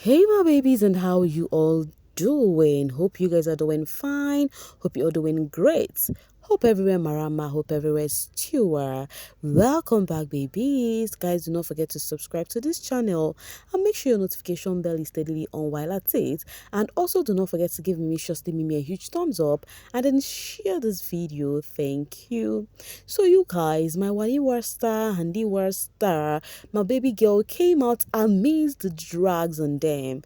Hey my babies, and how you all doing? Hope you guys are doing fine. Hope you're all doing great. Hope everywhere marama, hope everywhere stewer. Welcome back, babies. Guys, do not forget to subscribe to this channel and make sure your notification bell is steadily on while at it. And also do not forget to give Mimi a huge thumbs up and then share this video. Thank you. So you guys, my Wanni war star, Handy war star, my baby girl came out amidst the drags on them.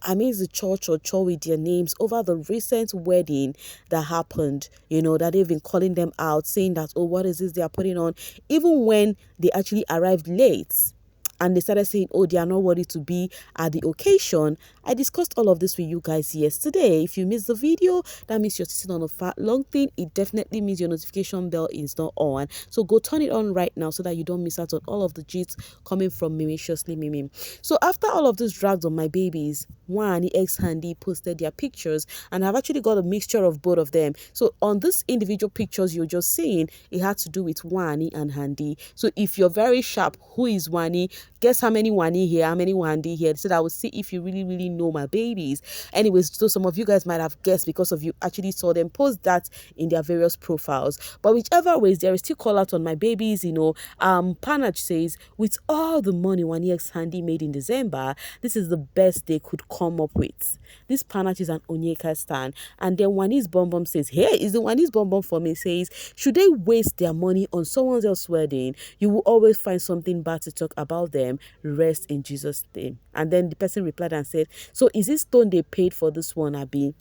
Amidst the church or church with their names over the recent wedding that happened, that they've been calling them out, saying that, oh, what is this they are putting on? Even when they actually arrived late and they started saying, oh, they are not worthy to be at the occasion. I discussed all of this with you guys yesterday. If you missed the video, that means you're sitting on a fat long thing. It definitely means your notification bell is not on. So go turn it on right now so that you don't miss out on all of the cheats coming from Mimiciously Mimi. So after all of this dragged on my babies, Wanni ex Handy posted their pictures, and I've actually got a mixture of both of them. So on this individual pictures you're just seeing, it had to do with Wanni and Handy. So if you're very sharp, who is Wanni? Guess how many Wanni here, how many Handy here, so that I will see if you really know my babies. Anyways, so some of you guys might have guessed because of you actually saw them post that in their various profiles. But whichever ways, there is still call out on my babies. Panach says, with all the money Wanni ex Handy made in December, this is the best they could come up with. This Panach is an Onyeka stan. And then Wanni's Bum says, hey, is the Wanni's Bum for me? Says, should they waste their money on someone else's wedding? You will always find something bad to talk about them. Rest in Jesus' name. And then the person replied and said, so is this stone they paid for this one, Abi?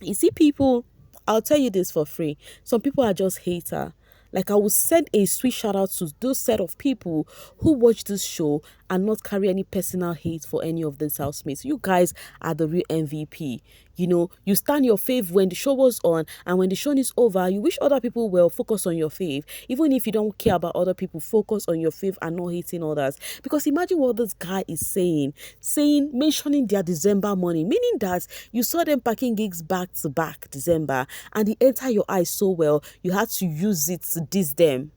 You see, people, I'll tell you this for free. Some people are just hater. Like, I would send a sweet shout out to those set of people who watch this show and not carry any personal hate for any of these housemates. You guys are the real MVP. You stand your fave when the show was on, and when the show is over, you wish other people well, focus on your fave. Even if you don't care about other people, focus on your fave and not hating others. Because imagine what this guy is saying, mentioning their December money, meaning that you saw them packing gigs back to back December, and it entered your eyes so well, you had to use it to diss them.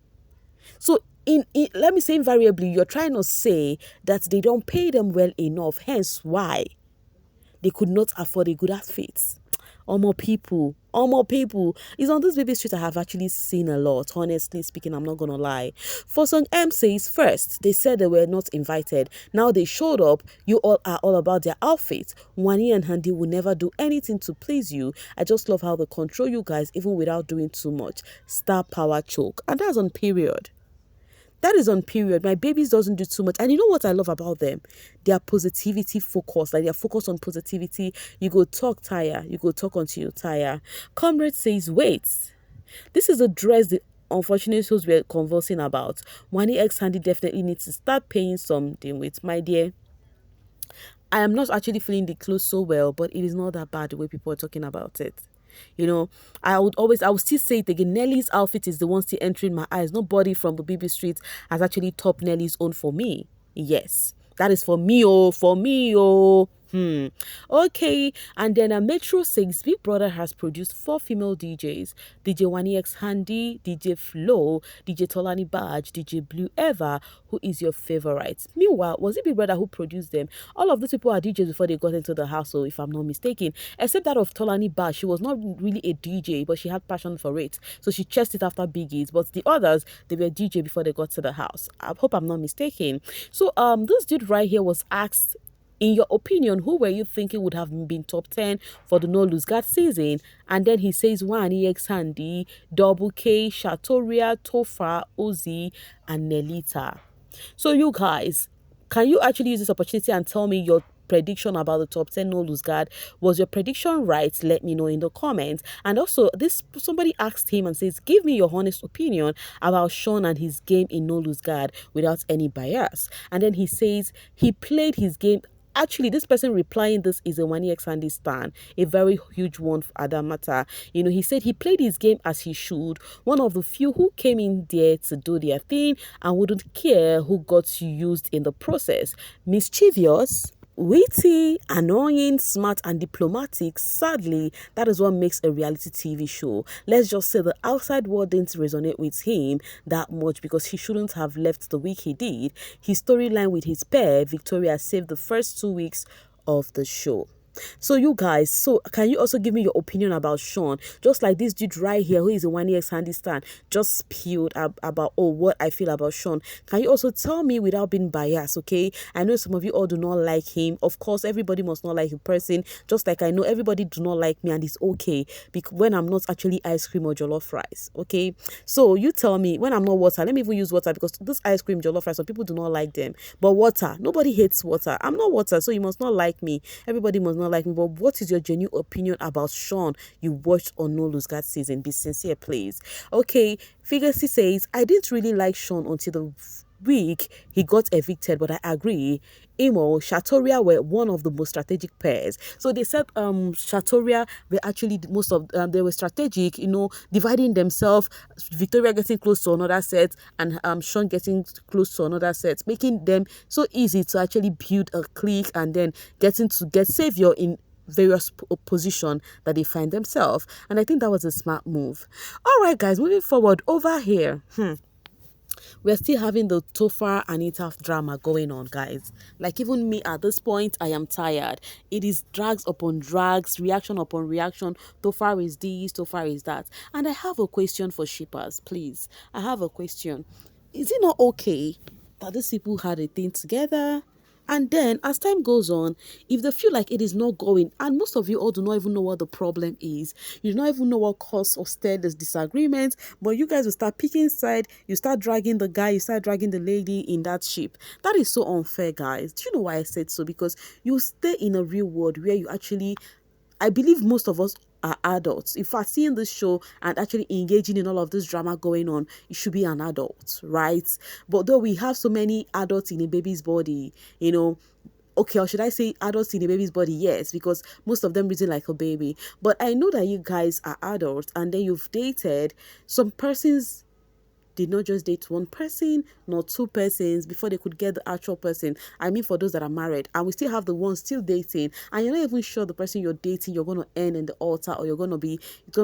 So let me say invariably, you're trying to say that they don't pay them well enough, hence why they could not afford a good outfit. More people. It's on this baby street I have actually seen a lot. Honestly speaking, I'm not gonna lie. For Song M says, first, they said they were not invited. Now they showed up. You all are all about their outfit. Wanni and Handy will never do anything to please you. I just love how they control you guys even without doing too much. Star power choke. And that's on period. That is on period. My babies doesn't do too much. And you know what I love about them? They are positivity focused. Like, they are focused on positivity. You go talk tire. You go talk until you tire. Comrade says, wait. This is the dress the unfortunate souls we're conversing about. Wanni ex Handy definitely needs to start paying something with, my dear. I am not actually feeling the clothes so well, but it is not that bad the way people are talking about it. I would still say it again. Nelly's outfit is the one still entering my eyes. Nobody from the BB street has actually topped Nelly's own for me. Yes, that is for me, oh. Okay, and then a Metro says Big Brother has produced 4 female DJs: DJ Wanni X Handy, DJ Flo, DJ Tolani Badge, DJ Blue Eva. Who is your favorite? Meanwhile, was it Big Brother who produced them? All of these people are DJs before they got into the house, so if I'm not mistaken, except that of Tolani Badge. She was not really a DJ, but she had passion for it, so she chased it after Biggie's. But the others, they were DJ before they got to the house. I hope I'm not mistaken. So this dude right here was asked, in your opinion, who were you thinking would have been top 10 for the No Lose Guard season? And then he says Wanni ex Handy, Double K, Shatoria, Tofa, Ozzy, and Nelita. So you guys, can you actually use this opportunity and tell me your prediction about the top 10 No Lose Guard? Was your prediction right? Let me know in the comments. And also, somebody asked him and says, give me your honest opinion about Shaun and his game in No Lose Guard without any bias. And then he says he played his game. Actually, this person replying this is a Wanni ex Handy stan, a very huge one for that matter. He said he played his game as he should, one of the few who came in there to do their thing and wouldn't care who got used in the process. Mischievous. Witty, annoying, smart, and diplomatic. Sadly, that is what makes a reality TV show. Let's just say the outside world didn't resonate with him that much because he shouldn't have left the week he did. His storyline with his pair, Victoria, saved the first 2 weeks of the show. So you guys, so can you also give me your opinion about Shaun? Just like this dude right here, who is a Wanni ex handy stand, just spewed about what I feel about Shaun. Can you also tell me without being biased? Okay, I know some of you all do not like him. Of course, everybody must not like a person. Just like I know everybody do not like me, and it's okay because when I'm not actually ice cream or jollof rice. Okay, so you tell me when I'm not water. Let me even use water because this ice cream jollof rice, some people do not like them. But water, nobody hates water. I'm not water, so you must not like me. Everybody must not like me. But what is your genuine opinion about Shaun you watched on No Lose God season? Be sincere, please. Okay, Figuracy says, I didn't really like Shaun until the week he got evicted, but I agree. Imo, Shatoria were one of the most strategic pairs. So they said Shatoria were actually most of they were strategic, dividing themselves, Victoria getting close to another set and Shaun getting close to another set, making them so easy to actually build a clique and then getting to get savior in various position that they find themselves. And I think that was a smart move. All right, guys, moving forward over here. We're still having the Topher Anita drama going on, guys. Like, even me at this point, I am tired. It is drags upon drags, reaction upon reaction. Topher is this, Topher is that. And I have a question for shippers, please. I have a question. Is it not okay that these people had a thing together? And then, as time goes on, if they feel like it is not going, and most of you all do not even know what the problem is, you do not even know what caused or stirred this disagreement, but you guys will start picking side, you start dragging the guy, you start dragging the lady in that ship. That is so unfair, guys. Do you know why I said so? Because you stay in a real world where you actually, I believe most of us are adults. If I seeing this show and actually engaging in all of this drama going on, you should be an adult, right? But though we have so many adults in a baby's body, okay, or should I say adults in a baby's body? Yes, because most of them reason like a baby. But I know that you guys are adults and then you've dated some persons. Did not just date one person, not two persons before they could get the actual person. I mean, for those that are married, and we still have the ones still dating, and you're not even sure the person you're dating you're going to end in the altar, or it's going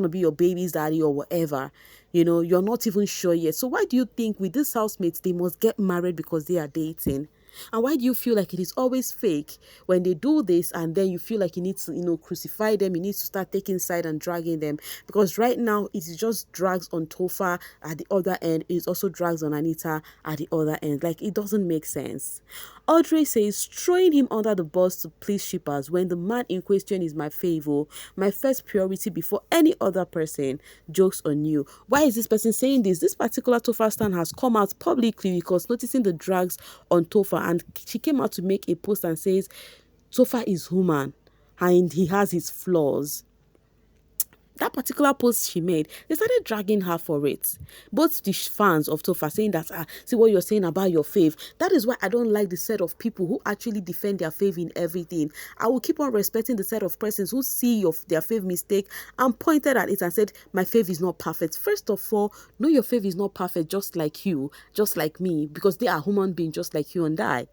to be your baby's daddy or whatever. You're not even sure yet. So why do you think with these housemates they must get married because they are dating? And why do you feel like it is always fake when they do this and then you feel like you need to, crucify them, you need to start taking side and dragging them? Because right now it is just drags on Topher at the other end, it also drags on Anita at the other end. Like, it doesn't make sense. Audrey says, throwing him under the bus to please shippers when the man in question is my favor, my first priority before any other person. Jokes on you. Why is this person saying this? This particular Topher stan has come out publicly because noticing the drags on Topher, and she came out to make a post and says, Topher is human and he has his flaws. That particular post she made, they started dragging her for it. Both the fans of Topher saying that, see what you're saying about your fave. That is why I don't like the set of people who actually defend their fave in everything. I will keep on respecting the set of persons who see their fave mistake and pointed at it and said, my fave is not perfect. First of all, know your fave is not perfect just like you, just like me, because they are human beings just like you and I.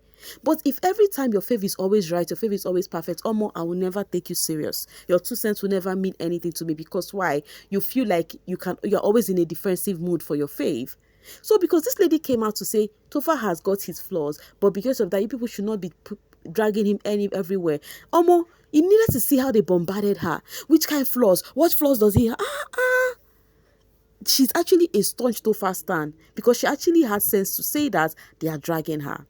But if every time your fave is always right, your fave is always perfect, I will never take you serious. Your 2 cents will never mean anything to me, because why? You feel like you're always in a defensive mood for your fave. So because this lady came out to say Topher has got his flaws, but because of that, you people should not be dragging him everywhere. You needed to see how they bombarded her. Which kind of flaws? What flaws does he have? She's actually a staunch Topher stan because she actually had sense to say that they are dragging her.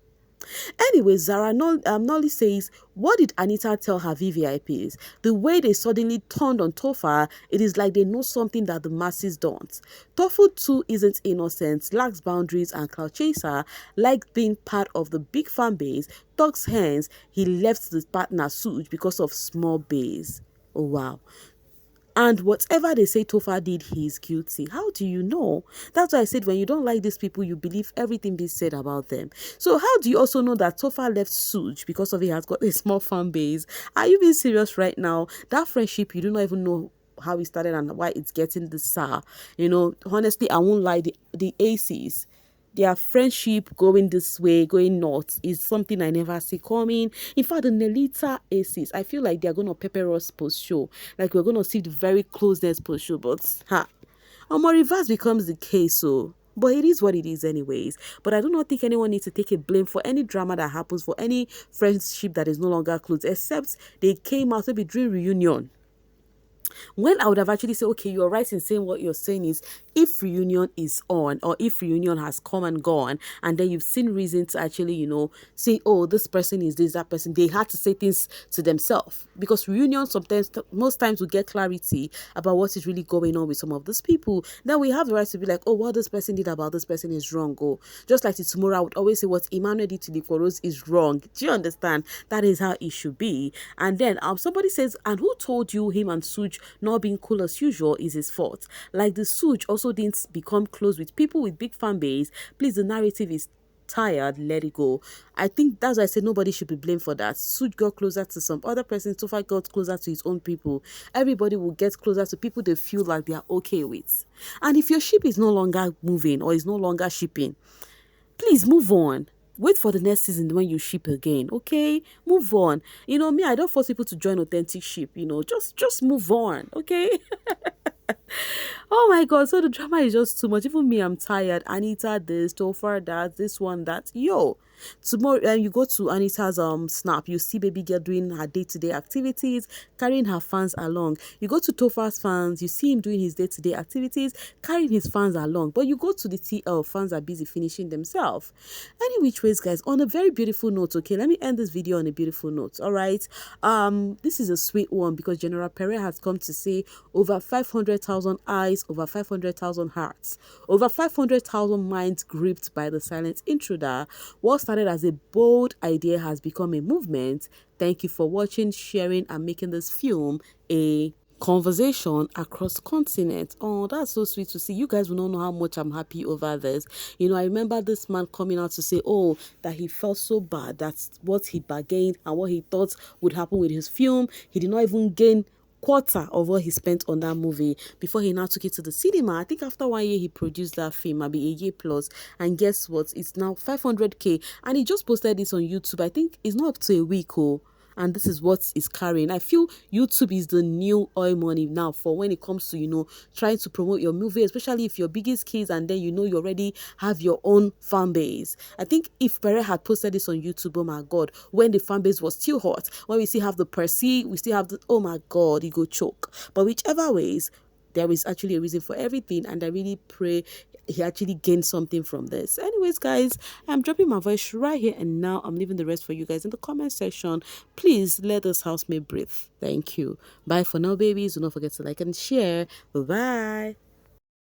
Anyway, Zara Nolly says, what did Anita tell her VVIPs? The way they suddenly turned on Topher, it is like they know something that the masses don't. Topher too isn't innocent, lacks boundaries and cloud chaser, like being part of the big fan base, talks hence he left the partner Suj because of small base. Oh wow. And whatever they say Topher did, he is guilty. How do you know? That's why I said when you don't like these people, you believe everything being said about them. So how do you also know that Topher left Suj because of he has got a small fan base? Are you being serious right now? That friendship, you do not even know how it started and why it's getting this sour. Honestly, I won't lie, the ACs, their friendship going this way, going north, is something I never see coming. In fact, the Nelita Aces, I feel like they're going to pepper us post-show. Like, we're going to see the very closeness post-show. But, reverse becomes the case, so... But it is what it is anyways. But I do not think anyone needs to take a blame for any drama that happens, for any friendship that is no longer close, except they came out maybe during reunion. When I would have actually said, okay, you're right in saying what you're saying is, if reunion is on, or if reunion has come and gone, and then you've seen reason to actually, say, oh, this person is this, that person, they had to say things to themselves. Because reunion sometimes, most times we get clarity about what is really going on with some of these people. Then we have the right to be like, oh, what this person did about this person is wrong. Oh, just like tomorrow, I would always say what Emmanuel did to the Koros is wrong. Do you understand? That is how it should be. And then somebody says, and who told you him and Suj not being cool as usual is his fault? Like the Suj also didn't become close with people with big fan base. Please, the narrative is tired, let it go. I think that's why I said nobody should be blamed for that. Suj got closer to some other person, Tofa got closer to his own people. Everybody will get closer to people they feel like they are okay with. And if your ship is no longer moving or is no longer shipping, please move on. Wait for the next season when you ship again, okay? Move on. Me, I don't force people to join authentic ship, just move on, okay? Oh my god, so the drama is just too much. Even me, I'm tired. Anita this, Topher that, this one that. Yo, tomorrow you go to Anita's snap, you see baby girl doing her day-to-day activities, carrying her fans along. You go to Topher's fans, you see him doing his day-to-day activities, carrying his fans along. But you go to the TL, fans are busy finishing themselves. Any which ways, guys, on a very beautiful note, okay, let me end this video on a beautiful note. All right, this is a sweet one because General Pere has come to say over 500,000 eyes, over 500,000 hearts, over 500,000 minds gripped by the silent intruder. What started as a bold idea has become a movement. Thank you for watching, sharing, and making this film a conversation across continent. Oh, that's so sweet to see. You guys will not know how much I'm happy over this. I remember this man coming out to say, oh, that he felt so bad. That's what he bargained and what he thought would happen with his film. He did not even gain quarter of what he spent on that movie before he now took it to the cinema. I think after 1 year he produced that film, maybe a year plus, and guess what, it's now 500k, and he just posted this on YouTube. I think it's not up to a week. And this is what is carrying. I feel YouTube is the new oil money now for when it comes to, trying to promote your movie, especially if you're biggest kids and then you already have your own fan base. I think if Pere had posted this on YouTube, oh my God, when the fan base was still hot, when we still have the Percy, we still have the, oh my God, you go choke. But whichever ways, there is actually a reason for everything, and I really pray he actually gained something from this. Anyways, guys, I'm dropping my voice right here and now. I'm leaving the rest for you guys in the comment section. Please let this housemate breathe. Thank you. Bye for now, babies. Do not forget to like and share. Bye-bye.